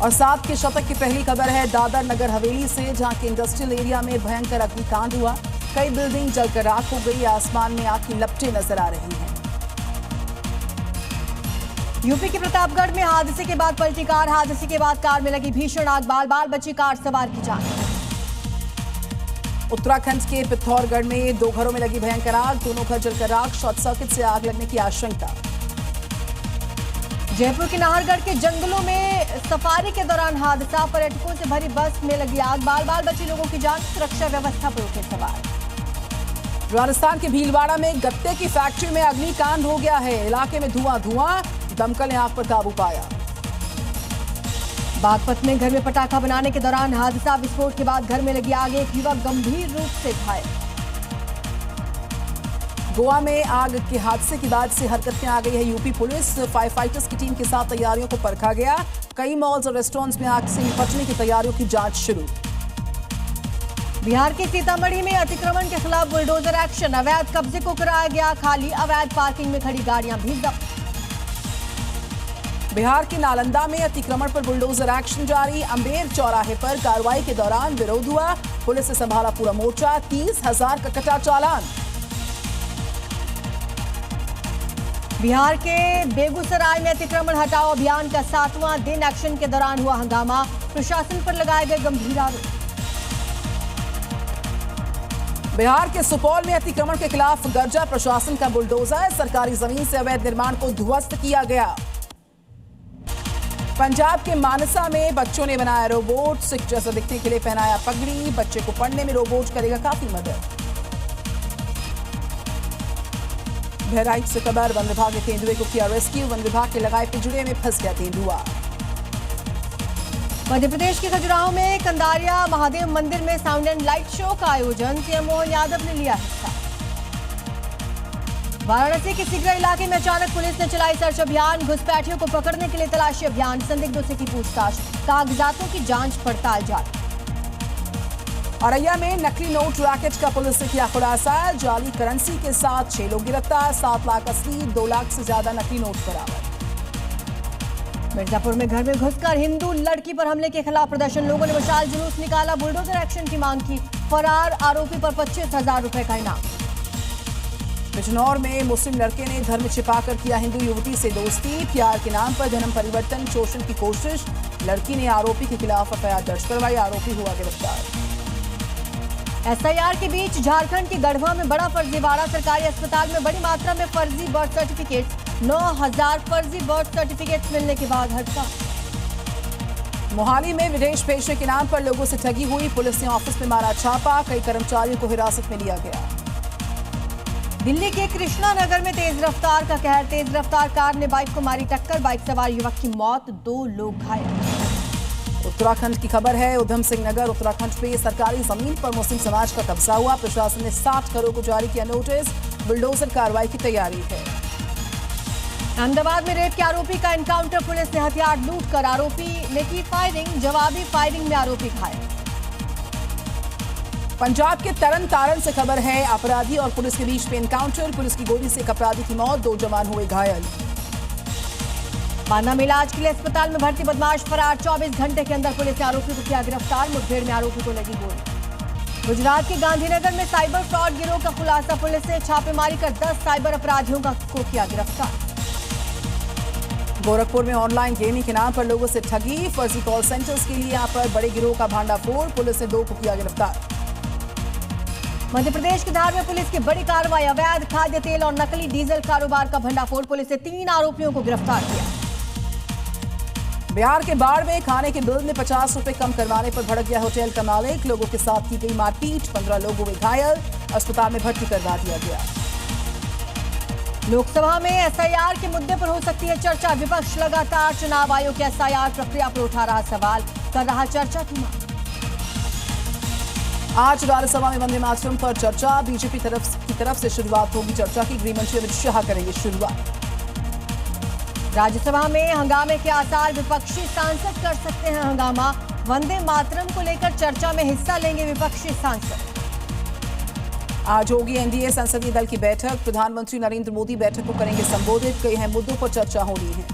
और 7 के शतक की पहली खबर है दादर नगर हवेली से, जहां के इंडस्ट्रियल एरिया में भयंकर अग्निकांड हुआ। कई बिल्डिंग जलकर राख हो गई। आसमान में आग की लपटें नजर आ रही हैं। यूपी के प्रतापगढ़ में हादसे के बाद पलटी कार। हादसे के बाद कार में लगी भीषण आग। बाल बाल बची कार सवार की जान। उत्तराखंड के पिथौरागढ़ में 2 घरों में लगी भयंकर आग। दोनों घर जलकर राख। शॉर्ट सर्किट से आग लगने की आशंका। जयपुर के नाहरगढ़ के जंगलों में सफारी के दौरान हादसा। पर्यटकों से भरी बस में लगी आग। बाल बाल बची लोगों की जान। सुरक्षा व्यवस्था पर उठे सवाल। राजस्थान के भीलवाड़ा में गत्ते की फैक्ट्री में अग्निकांड हो गया है। इलाके में धुआं। दमकल ने आग पर काबू पाया। बागपत में घर में पटाखा बनाने के दौरान हादसा। विस्फोट के बाद घर में लगी आग। एक युवक गंभीर रूप से घायल। गोवा में आग के हादसे के बाद से हरकत में आ गई है यूपी पुलिस। फायर फाइटर्स की टीम के साथ तैयारियों को परखा गया। कई मॉल्स और रेस्टोरेंट्स में आग से निपटने की तैयारियों की जांच शुरू। बिहार के सीतामढ़ी में अतिक्रमण के खिलाफ बुलडोजर एक्शन। अवैध कब्जे को कराया गया खाली। अवैध पार्किंग में खड़ी गाड़ियां भी जब्त। बिहार के नालंदा में अतिक्रमण पर बुलडोजर एक्शन जारी। अंबेर चौराहे पर कार्रवाई के दौरान विरोध हुआ। पुलिस ने संभाला पूरा मोर्चा। 30,000 का कटा चालान। बिहार के बेगूसराय में अतिक्रमण हटाओ अभियान का 7वां दिन। एक्शन के दौरान हुआ हंगामा। प्रशासन पर लगाए गए गंभीर आरोप। बिहार के सुपौल में अतिक्रमण के खिलाफ गर्जा प्रशासन का बुलडोजर। सरकारी जमीन से अवैध निर्माण को ध्वस्त किया गया। पंजाब के मानसा में बच्चों ने बनाया रोबोट। सिख जैसा दिखने के लिए पहनाया पगड़ी। बच्चे को पढ़ने में रोबोट करेगा काफी मदद। बहराइच से खबर, वन विभाग ने तेंदुए को किया रेस्क्यू। वन विभाग के लगाए पिंजरे में फंस गया तेंदुआ। मध्य प्रदेश के खजुराहो में कंदारिया महादेव मंदिर में साउंड एंड लाइट शो का आयोजन। सीएम मोहन यादव ने लिया हिस्सा। वाराणसी के सिगरा इलाके में अचानक पुलिस ने चलाई सर्च अभियान। घुसपैठियों को पकड़ने के लिए तलाशी अभियान। संदिग्धों से की पूछताछ। कागजातों की जांच पड़ताल जारी। औरैया में नकली नोट रैकेट का पुलिस ने किया खुलासा। जाली करेंसी के साथ 6 लोग गिरफ्तार। 7 लाख असली, 2 लाख से ज्यादा नकली नोट बरामद। मिर्जापुर में घर में घुसकर हिंदू लड़की पर हमले के खिलाफ प्रदर्शन। लोगों ने मशाल जुलूस निकाला। बुलडोजर एक्शन की मांग की। फरार आरोपी पर 25,000 रुपए का इनाम। बिजनौर में मुस्लिम लड़के ने धर्म छिपाकर किया हिंदू युवती से दोस्ती। प्यार के नाम पर धर्म परिवर्तन, शोषण की कोशिश। लड़की ने आरोपी के खिलाफ एफआईआर दर्ज करवाई। आरोपी हुआ गिरफ्तार। एसआईआर के बीच झारखंड के गढ़वा में बड़ा फर्जीवाड़ा। सरकारी अस्पताल में बड़ी मात्रा में फर्जी बर्थ सर्टिफिकेट। 9,000 फर्जी बर्थ सर्टिफिकेट मिलने के बाद हड़ताल। मोहाली में विदेश भेजने के नाम पर लोगों से ठगी हुई। पुलिस ने ऑफिस में मारा छापा। कई कर्मचारियों को हिरासत में लिया गया। दिल्ली के कृष्णा नगर में तेज रफ्तार का कहर। तेज रफ्तार कार ने बाइक को मारी टक्कर। बाइक सवार युवक की मौत। 2 लोग घायल। उत्तराखंड की खबर है। उधम सिंह नगर उत्तराखंड पे सरकारी जमीन पर मुस्लिम समाज का कब्जा हुआ। प्रशासन ने 60 घरों को जारी किया नोटिस। बुलडोजर कार्रवाई की तैयारी है। अहमदाबाद में रेप के आरोपी का एनकाउंटर। पुलिस ने हथियार लूट कर आरोपी ने की फायरिंग। जवाबी फायरिंग में आरोपी घायल। पंजाब के तरन तारण से खबर है। अपराधी और पुलिस के बीच में एनकाउंटर। पुलिस की गोली से एक अपराधी की मौत। 2 जवान हुए घायल। बांदा में इलाज के लिए अस्पताल में भर्ती बदमाश फरार। 24 घंटे के अंदर पुलिस ने आरोपी को किया गिरफ्तार। मुठभेड़ में आरोपी को लगी गोली। गुजरात के गांधीनगर में साइबर फ्रॉड गिरोह का खुलासा। पुलिस ने छापेमारी कर 10 साइबर अपराधियों को किया गिरफ्तार। गोरखपुर में ऑनलाइन गेमिंग के नाम पर लोगों से ठगी। फर्जी कॉल सेंटर्स के लिए यहां पर बड़े गिरोह का भांडाफोड़। पुलिस ने 2 को किया गिरफ्तार। मध्य प्रदेश के धार में पुलिस की बड़ी कार्रवाई। अवैध खाद्य तेल और नकली डीजल कारोबार का भंडाफोड़। पुलिस ने 3 आरोपियों को गिरफ्तार किया। बिहार के बाढ़ में खाने के बिल में 50 रुपए कम करवाने पर भड़क गया होटल का मालिक। लोगों के साथ की गई मारपीट। 15 लोग हुए घायल। अस्पताल में भर्ती करवा दिया गया। लोकसभा में एसआईआर के मुद्दे पर हो सकती है चर्चा। विपक्ष लगातार चुनाव आयोग की एसआईआर प्रक्रिया पर उठा रहा सवाल। कर रहा चर्चा की मांग। आज राज्यसभा में वंदे मातरम पर चर्चा। बीजेपी की तरफ से शुरुआत होगी चर्चा की। गृह मंत्री अमित शाह करेंगे शुरुआत। राज्यसभा में हंगामे के आसार। विपक्षी सांसद कर सकते हैं हंगामा। वंदे मातरम को लेकर चर्चा में हिस्सा लेंगे विपक्षी सांसद। आज होगी एनडीए संसदीय दल की बैठक। प्रधानमंत्री नरेंद्र मोदी बैठक को करेंगे संबोधित। कई अहम मुद्दों पर चर्चा होनी है।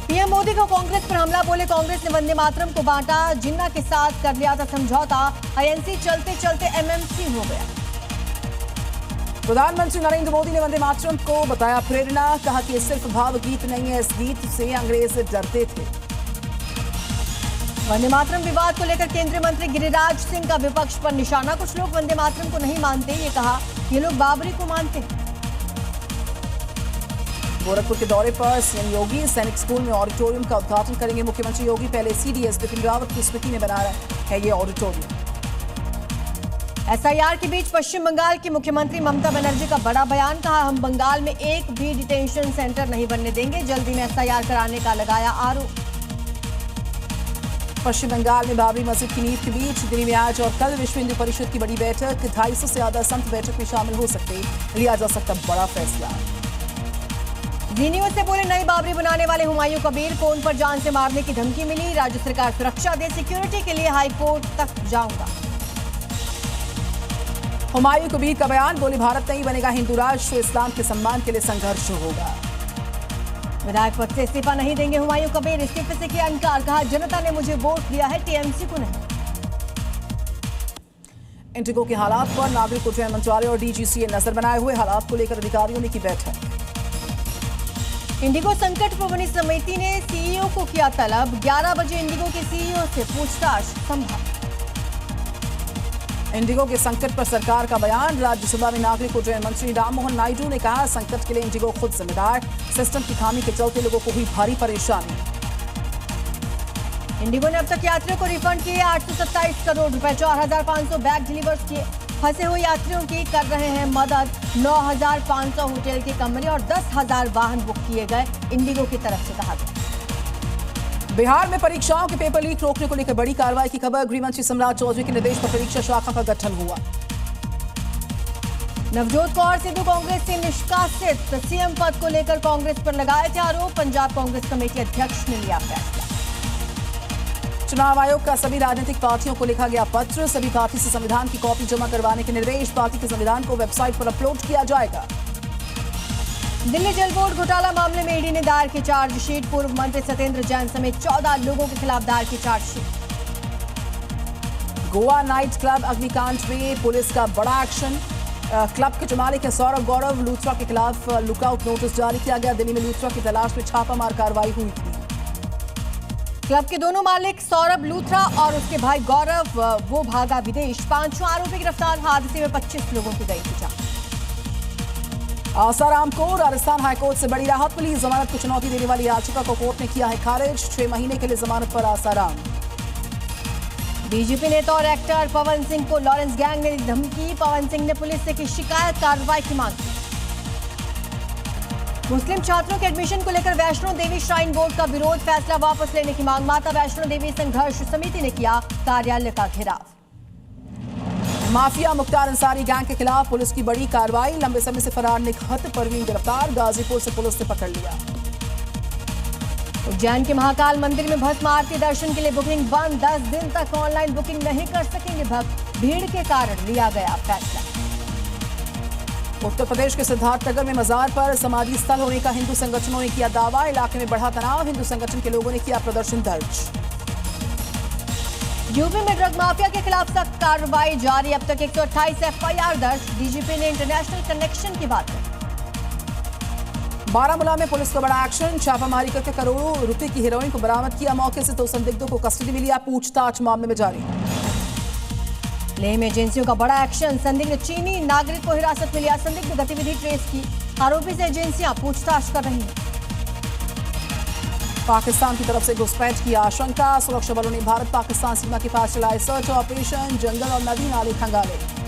पीएम मोदी को कांग्रेस पर हमला, बोले कांग्रेस ने वंदे मातरम को बांटा, जिन्ना के साथ कर लिया था समझौता, आईएनसी चलते चलते एमएमसी हो गया। प्रधानमंत्री नरेंद्र मोदी ने वंदे मातरम को बताया प्रेरणा, कहा कि सिर्फ भावगीत नहीं है, इस गीत से अंग्रेज डरते थे। वंदे मातरम विवाद को लेकर केंद्रीय मंत्री गिरिराज सिंह का विपक्ष पर निशाना, कुछ लोग वंदे मातरम को नहीं मानते, ये कहा ये लोग बाबरी को मानते हैं। गोरखपुर के दौरे पर सीएम योगी सैनिक स्कूल में ऑडिटोरियम का उद्घाटन करेंगे मुख्यमंत्री योगी, पहले सीडीएस बिपिन रावत की स्मृति में बना है ये ऑडिटोरियम। एसआईआर के बीच पश्चिम बंगाल की मुख्यमंत्री ममता बनर्जी का बड़ा बयान, कहा हम बंगाल में एक भी डिटेंशन सेंटर नहीं बनने देंगे, जल्दी में एसआईआर कराने का लगाया आरोप। पश्चिम बंगाल में बाबरी मस्जिद की नींव के बीच दिल्ली में आज और कल विश्व हिंदू परिषद की बड़ी बैठक, 250 से ज्यादा संत बैठक में शामिल हो सकते, लिया जा सकता बड़ा फैसला। जी न्यूज से बोले नई बाबरी बनाने वाले हुमायूं कबीर, फोन पर जान से मारने की धमकी मिली, राज्य सरकार सुरक्षा दे, सिक्योरिटी के लिए हाई कोर्ट तक जाऊंगा। हुमायूं कबीर का बयान, बोले भारत नहीं बनेगा हिंदू राष्ट्र, इस्लाम के सम्मान के लिए संघर्ष होगा। विधायक पद से इस्तीफा नहीं देंगे हुमायूं कबीर, इस्तीफे से किया इनकार, कहा जनता ने मुझे वोट दिया है, टीएमसी को नहीं। इंडिगो के हालात पर नागरिक उड्डयन मंत्रालय और डीजीसीए नजर बनाए हुए, हालात को लेकर अधिकारियों ने की बैठक। इंडिगो संकट प्रबंधन समिति ने सीईओ को किया तलब, 11 बजे इंडिगो के सीईओ से पूछताछ संभव। इंडिगो के संकट पर सरकार का बयान, राज्यसभा में नागरिक उड्डयन मंत्री राममोहन नायडू ने कहा संकट के लिए इंडिगो खुद जिम्मेदार, सिस्टम की खामी के चलते लोगों को हुई भारी परेशानी। इंडिगो ने अब तक यात्रियों को रिफंड किए 827 करोड़ रुपए, 4500 बैग डिलीवर किए, फंसे हुए यात्रियों की कर रहे हैं मदद, 9500 होटल के कमरे और 10,000 वाहन बुक किए गए, इंडिगो की तरफ से कहा गया। बिहार में परीक्षाओं के पेपर लीक रोकने को लेकर बड़ी कार्रवाई की खबर, गृह मंत्री सम्राट चौधरी के निर्देश पर परीक्षा शाखा का गठन हुआ। नवजोत कौर सिद्धू कांग्रेस से निष्कासित, सीएम पद को लेकर कांग्रेस पर लगाए थे आरोप, पंजाब कांग्रेस कमेटी अध्यक्ष ने लिया फैसला। चुनाव आयोग का सभी राजनीतिक पार्टियों को लिखा गया पत्र, सभी पार्टी से संविधान की कॉपी जमा करवाने के निर्देश, पार्टी के संविधान को वेबसाइट पर अपलोड किया जाएगा। दिल्ली जल बोर्ड घोटाला मामले में ईडी ने दायर की चार्जशीट, पूर्व मंत्री सत्येंद्र जैन समेत 14 लोगों के खिलाफ दायर की चार्जशीट। गोवा नाइट क्लब अग्निकांड में पुलिस का बड़ा एक्शन, क्लब के जो मालिक है सौरभ गौरव लूथरा के खिलाफ लुकआउट नोटिस जारी किया गया, दिल्ली में लूथरा की तलाश में छापामार कार्रवाई हुई थी। क्लब के दोनों मालिक सौरभ लूथरा और उसके भाई गौरव वो भागा विदेश, 5 आरोपी गिरफ्तार, हादसे में 25 लोगों की गई थी जान। आसाराम को राजस्थान हाईकोर्ट से बड़ी राहत मिली, जमानत को चुनौती देने वाली याचिका को कोर्ट ने किया है खारिज, 6 महीने के लिए जमानत पर आसाराम। बीजेपी नेता और एक्टर पवन सिंह को लॉरेंस गैंग ने दी धमकी, पवन सिंह ने पुलिस से की शिकायत, कार्रवाई की मांग की। मुस्लिम छात्रों के एडमिशन को लेकर वैष्णो देवी श्राइन बोर्ड का विरोध, फैसला वापस लेने की मांग, माता वैष्णो देवी संघर्ष समिति ने किया कार्यालय का घेराव। माफिया मुख्तार अंसारी गैंग के खिलाफ पुलिस की बड़ी कार्रवाई, लंबे समय से फरार निखत परवीन गिरफ्तार, गाजीपुर से पुलिस ने पकड़ लिया। उज्जैन के महाकाल मंदिर में भस्म आरती दर्शन के लिए बुकिंग बंद, 10 दिन तक ऑनलाइन बुकिंग नहीं कर सकेंगे भक्त, भीड़ के कारण लिया गया फैसला। उत्तर प्रदेश के सिद्धार्थनगर में मजार पर समाधि स्थल होने का हिंदू संगठनों ने किया दावा, इलाके में बढ़ा तनाव, हिंदू संगठन के लोगों ने किया प्रदर्शन दर्ज। यूपी में ड्रग माफिया के खिलाफ सख्त कार्रवाई जारी, अब तक 128 एफआईआर दर्ज, डीजीपी ने इंटरनेशनल कनेक्शन की बात की। बारामूला में पुलिस का बड़ा एक्शन, छापामारी करके करोड़ों रुपए की हेरोइन को बरामद किया, मौके से 2 संदिग्धों को कस्टडी में लिया, पूछताछ मामले में जारी। लेह में एजेंसियों का बड़ा एक्शन, संदिग्ध चीनी नागरिक को हिरासत में लिया, संदिग्ध गतिविधि ट्रेस की, आरोपी से एजेंसियां पूछताछ कर रही हैं। पाकिस्तान की तरफ से घुसपैठ की आशंका, सुरक्षा बलों ने भारत पाकिस्तान सीमा के पास चलाए सर्च ऑपरेशन, जंगल और नदी नाले खंगाले।